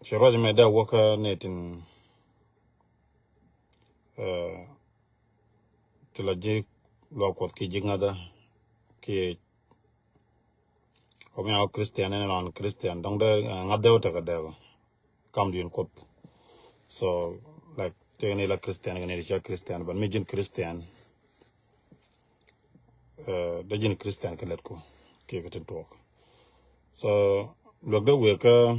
She was made that worker net in Tilaji Lokot Kijingada Ki coming out Christian and on Christian. Don't they Nadeo Takadeva come to Kot. So like taking a Christian and a Christian, but Mijin Christian, the Jin Christian can let go. Keep it in talk. So look the worker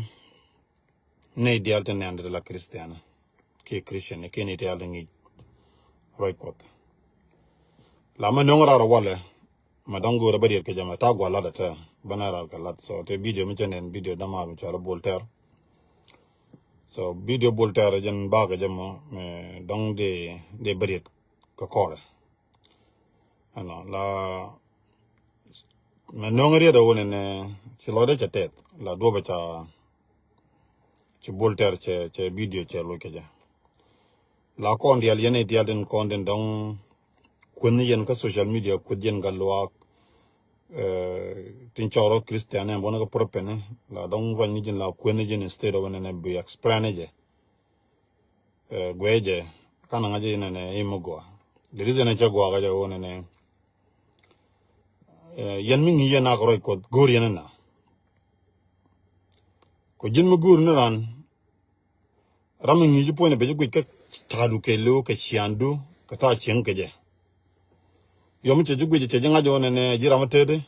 nay the alternate la Christiana. Ki Christian, a kenny telling it right quote. Lama nongara wale, Madango Rabadi Kajama Tagwa Ladata, Banara Kalat, so the video mention and video Dama which are Bolter. So video Bolter Jan Bagajamo, Dong de Bariat Kakora. And la Manongaria the one in Chilode Chatet, La Dobacha Chibolter che video che lokaja. La con the alienate Yalden content dong Quinian social media Kudian Galwak. Tinchoro Christian and one of the propene, la don't run in la quenigin instead of when be explained. Gueje, Kanangajin and Imogoa. The reason I jagua own and Yanming Yanakro called Guriana. Kojin Mugurnaran Ramming you point a bit quick Taduke Luke, Shiandu, Kata Chenkaje. Yomichi Jangajon and Jiramatede.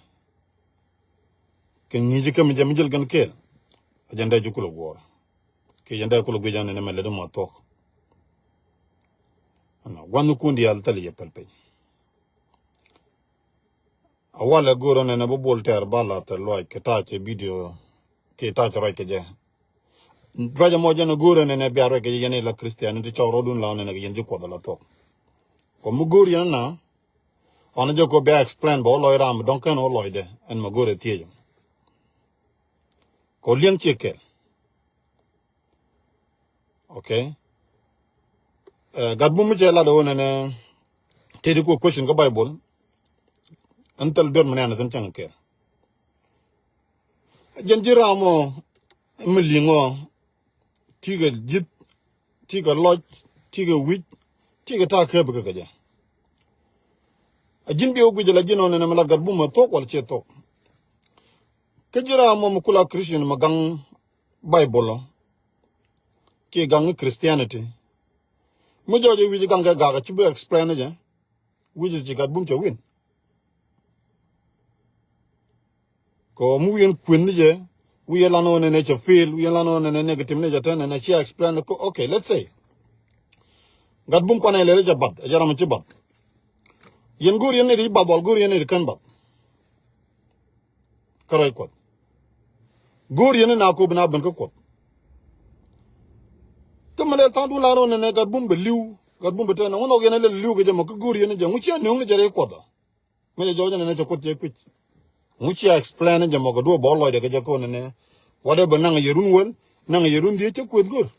Can you come in Jamil can kill? Agenda Jukul war. Kayanda Kulugujan and a little talk. One Nukundi I'll tell you pelpe. A while ago on an abolter ballot like a touch a video, K touch right again. Raja Mojano Guran and a Biaraka la Christianity Rodun Lan and again Juko the Lato. Komugurian now on a Joko Bear explained by Loyram, Duncan or Lloyd and Magura Tium. Kolian Chikel. Okay. Gadbumichela don and take a question go Bible until Dorman and Chanker. Janjiramo Milingo Tiga Jit Tiga Lodge Tiga Wheat Tiga Taka. A Jimbio with the legend on an Amalagabuma talk while she talk. Kajira Momukula Christian Magang Bible Ki Gang Christianity. Mujoji with the Ganga Gaga to explain again, which is Jigabum to win. Ko moving Quindige, we are on a nature field, we are on a negative nature turn, and she explained, okay, let's say. Gadbum Kwana Leja Bat, a Jaramachibat. Yengurian Ribab, Algurian Rikanbat. Correct what? Gurian and Akubana Bankot. Kamala Tandulano and Gadbum Belu, Gadbum Batan, one of the Luga Gurian and Jamucha, no Jarequada. Major Jordan and Jacote pitch. Which I explained in Jamogado ball like a Jacon, whatever Nanga Yerun will, Nanga Yerun did took with good.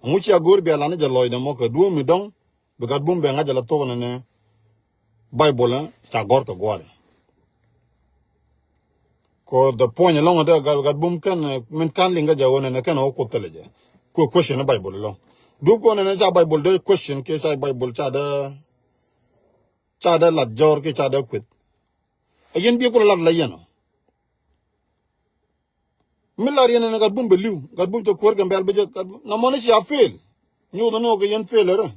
Which I go be a lanager Lloyd and Moka do me down, because boom Bangajala Ton and Bible, Chagorta Guard. Cause the point along with that got boom can linga Jawan and I can all teleja. Question a Bible along. Do go on and a Bible, the question, case I Bible Chada La Jorke Chada quit. Again, people love Layano. Millarian and got boom belu, got boom to work and Belbaja. No money shall fail. You don't know again failure.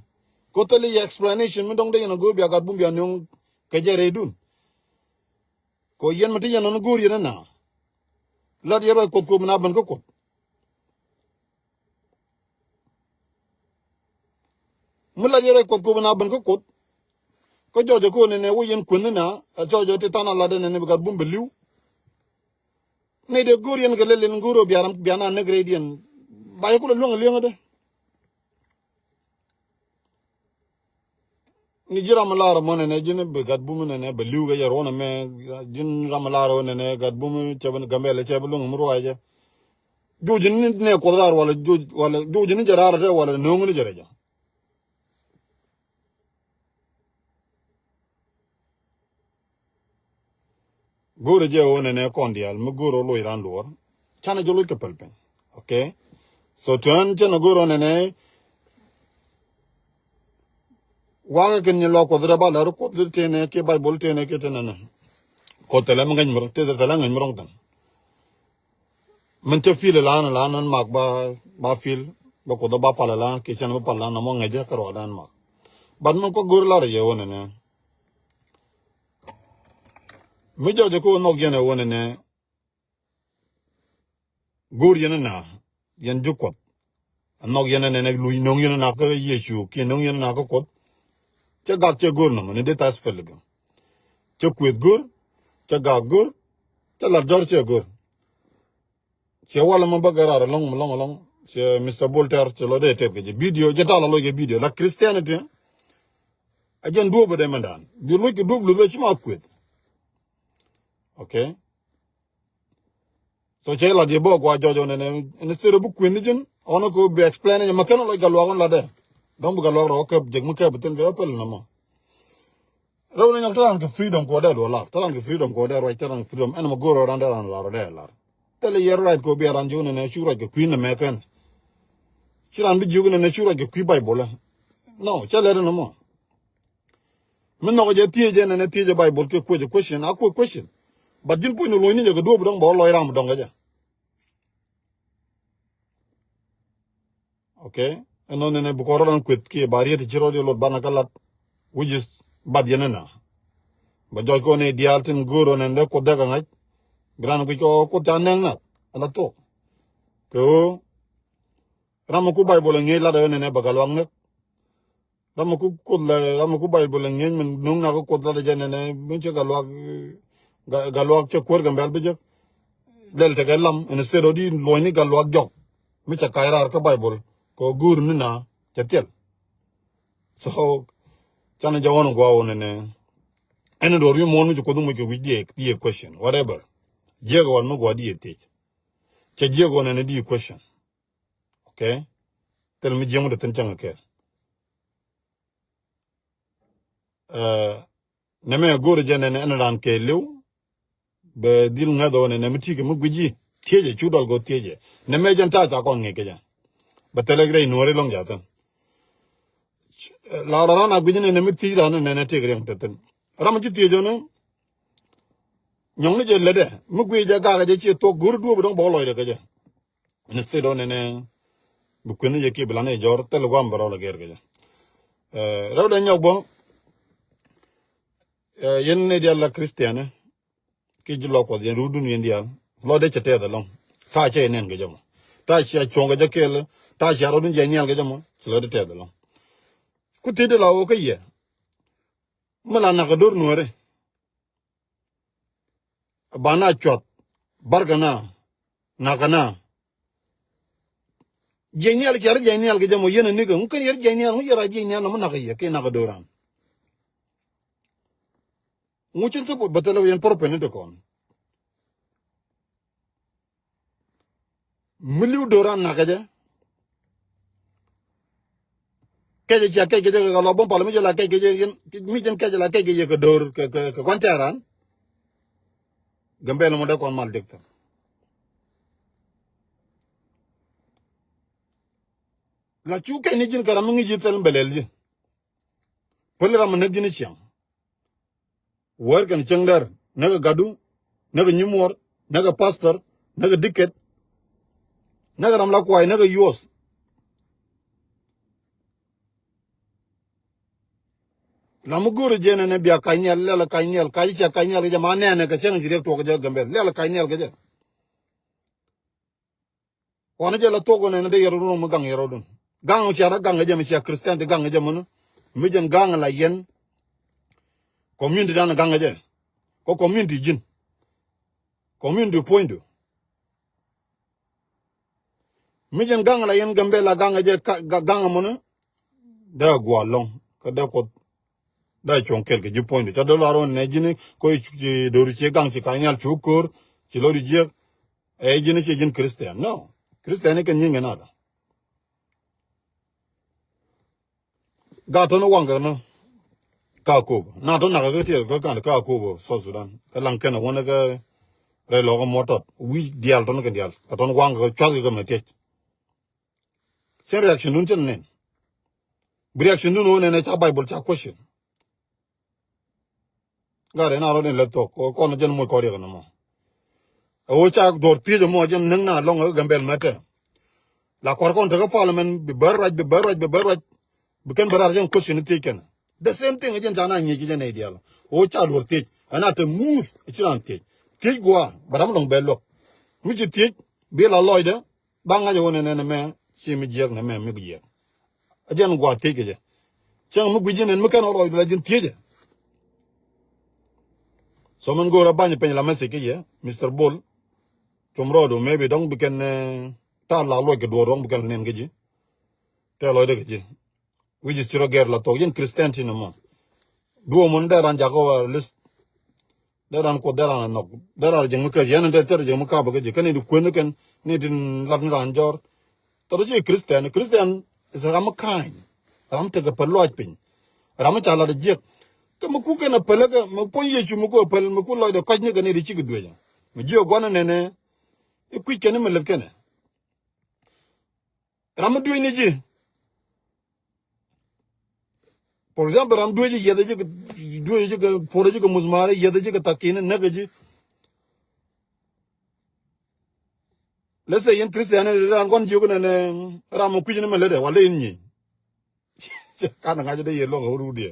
Totally explanation, me don't go be a got boom be a young Kajare dun. Ko yen Matian on a Gurian now. Let your cook come up and cook. Mulla cook come up and cook. Ko Georgia Coon and a William Quinina, a Georgia Titana Laden and got boom belu. Need a Gurian Galilin Guru Biana Negradian. By a good long longer. Nijira Malara Mon and Ejin, got boom and a beluga, your own man, Jin Ramalaro and a got boom, Chaban Gamela Chabalung Muraja. Jujin near Kodar while Jujin Jarada while a no Jaraja. Go to Joan and a condial, Muguro Loirandor, Chana Joluka Pelpen. Okay? So turn chen go on and waga ken lo ko dra ba la ko te ne ke Bible te ne ke te na ko te la ngan mro te te la ngan mro tan men te fil la nan mak ba fil ba ko da ba pala la ke chen ba pala na mo ngaje ka ro dan mak ban man ko gur la re yo ne mi jo ko no gene wona ne gur yene na yen jukot no yene ne lu no yene na ko yesu ke no yene na ko che ga che gur no ne de tas fel go che kwet gur che ga gur che la jor che gur che wala ma bagara long che Mr. Bolter che lo de te ke video je tala lo ge video la Christianity ajen do be de mandan bi lo ke do lu chima kwet okay so che la de bo gwa jojo ne instead of kwet ni jen ono ko be explain je makano lo galwa gon la de dom bu galwa ro ke je mu ke beten be pel na mo ro ne nyal ke freedom ko de do la tan ke freedom ko de right tan freedom en mo go ro ran de ran la ro de la tele yer right ko be ran jo ne shura ke queen me ken shiran bi jugu ne shura ke qui Bible no chale no mo min no je tie je ne tie je Bible ke ko je question a ko question but jin pu no lo ni je go do bu dong bo lo ram dong ga okay eno ne bu ko ran kwet ke bari ti jiro de lo bana kala which is bad yenena ba joy ko ne dialtin guro ne de ko daga ngai gran ko ta neng na ala to ko ram ko Bible ngai la de ne bagalwang ne ram ko Bible ngai men nung na ko la de ne min che galwak che kor gambel be je del te galam instead of di lo ni galwak jok mi cha kairar ka Bible ko gur ni na chatel so chana jawon go won ne ene do ri mon mu ko dum ko di question whatever jego wan mo go di te che jego ne di question okay tel mi jemu de tan changa ke ne me gur je ne ene ran ke lew be dil ngado ne mi ti ke mu guji teje chudal go teje ne me jan ta ko nge ke ja ba telegre no re long ja tan la ra na guji ne mi ti ran ne te gre tan ram ji teje no nyong ne je le de mu guji ga je chi to gur du bu dong bo lo de ke ja instead on ne bu kun je ke blane jor tel go am baro la ger ke ja raw da nyog bo yen ne dia la Christiane ki jilo ko yen rudun yen dia lo de chete da long ta che nen ge jamo ta chi chonga je kel ta chi ro dun je nyal ge jamo lo de te da long ku te de la o ke ye mala na ga dor nuore bana chot bargana na kana je nyal jar je nyal ge jamo yen ni ga mu kan yer je nyal mu yara je nyal mu na ga ye ke na ga doran mu chin to batalo yen por pen de kon miliu doran na ga je keje cha keje ga lo bon pala mi la keje mi jen keje la keje ga dor ke kwantaran gambe no mo de kon mal dikta la chu ke ni jin kara mi ngi jitel belel ji polira mo ne jini chiam wor kan chengdar naga gadu naga nyumor naga pastor naga diket naga ram la kwai naga yos la mu guru jene ne bia kanyel la kanyel kai cha kanyel ga ma ne ka cheng jire to ga gambe la kanyel ga je wana je la to go ne de yero no mu gang yero dun gang cha ra gang ga je mi cha christian de gang ga je mu mi jen gang la yen community dan gang ga je ko community jin community point mi jen gang la yen gambe la gang ga je gang mu ne da gwa long ka da ko da chon kel ke ju point cha do la ron ne jini ko do ru che gang chi kanyal chukur chi lo ri je e jini che jin christian no christian ke nyinga nada ga to no wanga no ka ko na to na ga te ka ka ko so sudan ka lang ken wona ga re lo ko motot wi dial ton ke dial ka ton wang ko chwa ke mete chen reaction nun chen nen reaction nun ne cha bible cha question gare na ro ne le to ko no jen mo ko re no mo o cha dor ti mo jen nang na long gambel mate la kor kon to parliament bi barraj bi ken barar jen question ti ken the same thing jen jana nyi jen ne dial o cha dor ti ana te move chiran ti gwa baram long bello mi ti bi la loide banga jo ne ne me chi mi jek ne me mi jek jen gwa ti ke je chang mu gujin en mu kan loide la jen ti je so man go ra banya pen la message ye Mr. Bull tomorrow maybe don't begin ta la lo ke do dong begin nen ge ji te lo de ge ji we just tiro ger la to yen Christianity no mo do mon da ran jago list da ran ko da ran no da ran jeng ka yen da ter jeng ka ba ge ji kan ni ko ne kan ni din lat ran jor to ji Christian is ram kind ram te ge per lo pin ram cha la de je ke mu ku ke na pele ke mu pon ye chu mu ko pel mu ku lo de ko ni ke ni ri chi ge do ya mu ji go na ne e ku ke ne me le ke ne ram do ni ji for example ram do ji ye de ji do ji ke por ji ke muzmare ye de ji ke takin ne ge ji let's say in Christian ran kon ji ko ne ram ku ji ne me le de wala ni ka na ga de ye lo ru de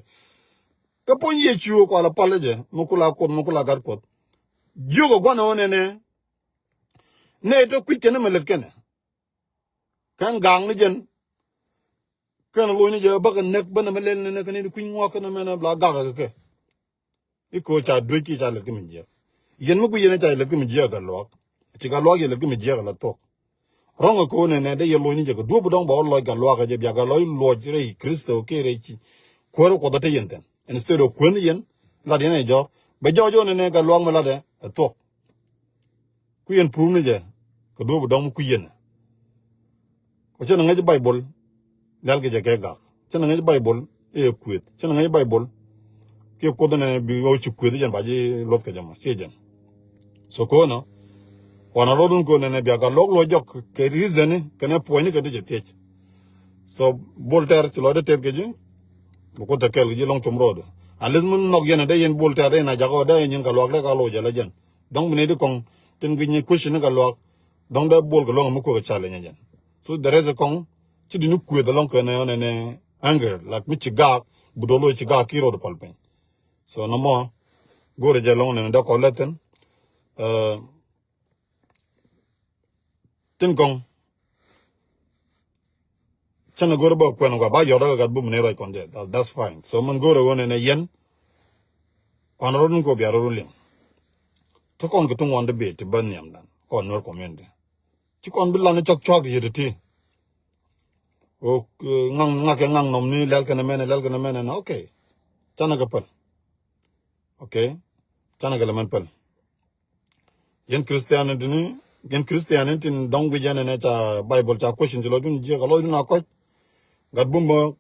ke pon ye chu ko la pale je mu ku la gar ko ji go no ne to ku ke ne me le ke ne kan gang ni jen kan lo ni je ba kan nek ba na me le ne kan ni ku ngo kan me na bla ga ga ke iko cha do ki cha le ke mi je yen mu ku ye ne cha le ke mi je ga lo ti ga lo ye le ke mi je ga la to rongo ko ne de ye lo ni je ko do bu dong ba lo ga lo ga je bia ga lo re Kristo ke re chi ko ro ko da te yen ten instead of kun yen la de ne jo be jo ne ga lo ma la de to ku yen pru ni je ko do bu dong ku yen ko chen ngai Bible dal ge je ke ga chen ngai Bible e kwet chen ngai Bible ke ko ne bi o chu kwet jen ba ji lot ke jama se jen so ko no wana lo dun ko ne bia ga lo jok ke reason ke ne po ni ke de je te so bolter ti lo de te ke ji ko ta kel ji long chum road alis mun nok yen de yen bolter de na jago de yen ka lo le ka lo je la jen donc ne de kong tin gi ni question ka lo donc de bol ko lo mu ko cha le jen so there is a kong ti di nu ku de long ko ne anger like mi chi ga bu do lo chi ga ki ro de palpen so no mo go re je long ne de ko leten tin kong chana go ba ko no ba yo ga bu ne ra kon de that's fine so man go ro ne yen on ro ko bi ro lim to kon ko tung on de be ti ban yam dan kon nor community ti kon bi lan chok chok ye ti o ngang nom ni lel kana mena na okay chana ga pal okay chana ga man pal yen christian tin dong bi jana ne ta bible cha question ti lo dun je ga lo dun na ko gad bumba